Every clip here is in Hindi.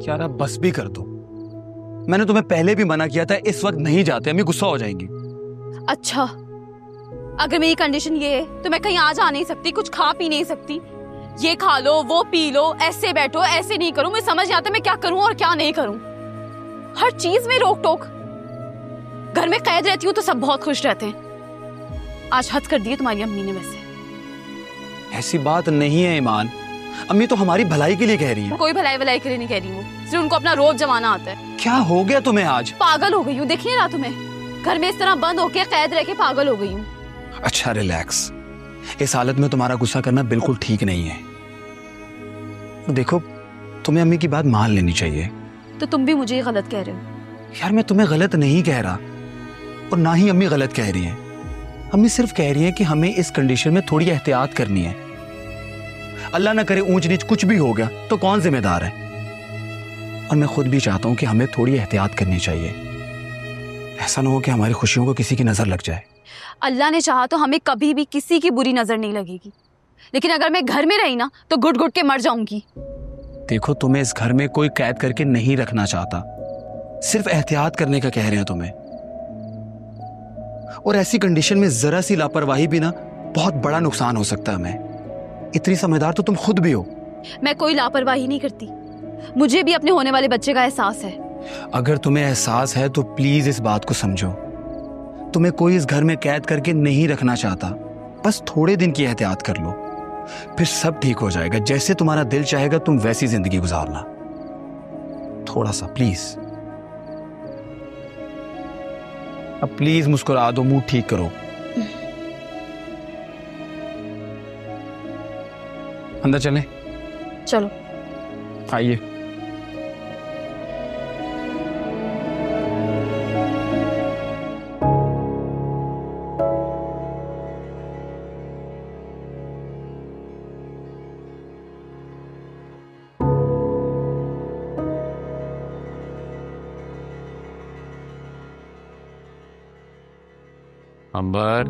यार बस भी कर दो, मैंने तुम्हें पहले भी मना किया था, इस वक्त नहीं जाते, अम्मी गुस्सा हो जाएंगी। अच्छा, अगर मेरी कंडीशन ये है तो मैं कहीं आ जा नहीं सकती, कुछ खा पी नहीं सकती, ये खा लो वो पी लो, ऐसे बैठो ऐसे नहीं करूं, मुझे समझ नहीं आता मैं क्या करूं और क्या नहीं करूं। हर चीज में रोक टोक। घर में कैद रहती हूँ तो सब बहुत खुश रहते हैं। आज हद कर दी तुम्हारी अम्मी ने। वैसे ऐसी बात नहीं है ईमान, अम्मी तो हमारी भलाई के लिए कह रही है। कोई भलाई भलाई के लिए नहीं कह रही हूँ, सिर्फ उनको अपना रोब जमाना आता है। क्या हो गया तुम्हें आज? पागल हो गई हूँ, देख नहीं रहा तुम्हें? घर में इस तरह बंद होके कैद रह के पागल हो गई हूँ। अच्छा रिलैक्स, इस हालत में तुम्हारा गुस्सा करना बिल्कुल ठीक नहीं है। देखो तुम्हें अम्मी की बात मान लेनी चाहिए। तो तुम भी मुझे गलत कह रहे हो? यार मैं तुम्हें गलत नहीं कह रहा और ना ही अम्मी गलत कह रही हैं। अम्मी सिर्फ कह रही हैं कि हमें इस कंडीशन में थोड़ी एहतियात करनी है। अल्लाह ना करे ऊंच नीच कुछ भी हो गया तो कौन जिम्मेदार है? और मैं खुद भी चाहता हूं कि हमें थोड़ी एहतियात करनी चाहिए, ऐसा ना हो कि हमारी खुशियों को किसी की नजर लग जाए। अल्लाह ने चाहा तो हमें कभी भी किसी की बुरी नजर नहीं लगेगी, लेकिन अगर मैं घर में रही ना तो घुट घुट के मर जाऊंगी। देखो तुम्हें इस घर में कोई कैद करके नहीं रखना चाहता, सिर्फ एहतियात करने का कह रहे हैं तुम्हें। और ऐसी कंडीशन में जरा सी लापरवाही भी ना बहुत बड़ा नुकसान हो सकता है हमें। इतनी समझदार तो तुम खुद भी हो। मैं कोई लापरवाही नहीं करती, मुझे भी अपने होने वाले बच्चे का एहसास है। अगर तुम्हें एहसास है तो प्लीज इस बात को समझो, तुम्हें कोई इस घर में कैद करके नहीं रखना चाहता, बस थोड़े दिन की एहतियात कर लो, फिर सब ठीक हो जाएगा। जैसे तुम्हारा दिल चाहेगा तुम वैसी जिंदगी गुजारना। थोड़ा सा प्लीज, अब प्लीज मुस्कुरा दो, मूड ठीक करो। अंदर चलें? चलो आइए। अंबर,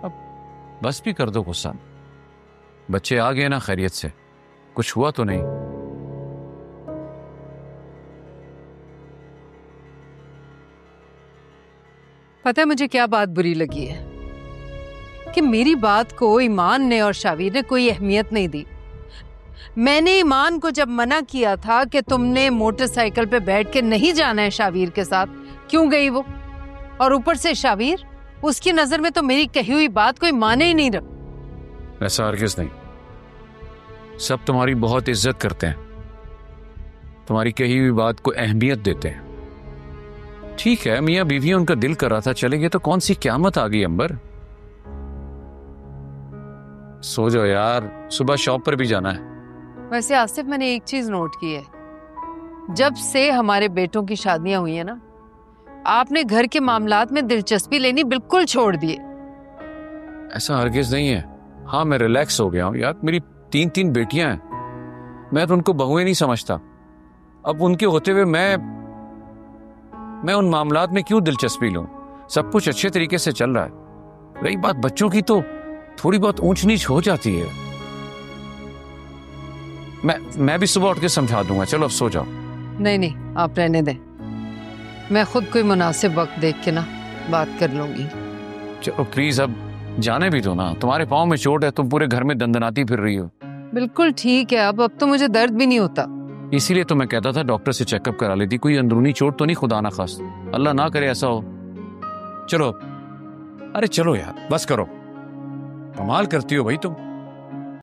अब बस भी कर दो गुस्सा। बच्चे आ गए ना खैरियत से, कुछ हुआ तो नहीं? पता है मुझे क्या बात बुरी लगी है कि मेरी बात को ईमान ने और शावीर ने कोई अहमियत नहीं दी। मैंने ईमान को जब मना किया था कि तुमने मोटरसाइकिल पे बैठ के नहीं जाना है शावीर के साथ, क्यों गई वो? और ऊपर से शावीर, उसकी नजर में तो मेरी कही हुई बात कोई माने ही नहीं रहा। ऐसा हरगिज़ नहीं, सब तुम्हारी बहुत इज्जत करते हैं, तुम्हारी कही हुई बात को अहमियत देते हैं। ठीक है, मियाँ बीवी उनका दिल कर रहा था चले गए तो कौन सी क़यामत आ गई अंबर। सो जाओ यार, सुबह शॉप पर भी जाना है। वैसे आसिफ, मैंने एक चीज नोट की है, जब से हमारे बेटों की शादियां हुई है ना, आपने घर के मामलात में दिलचस्पी लेनी बिल्कुल छोड़ दिए। ऐसा हरगिज़ नहीं है। हाँ, मैं रिलैक्स हो गया हूँ यार, मेरी 3 बेटियां हैं, मैं तो उनको बहुएं नहीं समझता। अब उनके होते हुए मैं उन मामलात में क्यों दिलचस्पी लूं? सब कुछ अच्छे तरीके से चल रहा है। रही बात बच्चों की, तो थोड़ी बहुत ऊंच नीच हो जाती है। मैं भी सुबह उठ के समझा दूंगा। चलो अब सो जाओ। नहीं, आप रहने दें, मैं खुद कोई मुनासिब वक्त देख के ना बात कर लूंगी। चलो प्लीज, अब जाने भी दो ना, तुम्हारे पाँव में चोट है, तुम पूरे घर में दंदनाती फिर रही हो। बिल्कुल ठीक है, अब तो मुझे दर्द भी नहीं होता। इसीलिए तो मैं कहता था डॉक्टर से चेकअप करा लेती, कोई अंदरूनी चोट तो नहीं, खुदा ना खास, अल्लाह ना करे ऐसा हो। चलो, अरे चलो यार, बस करो, कमाल करती हो भाई तुम।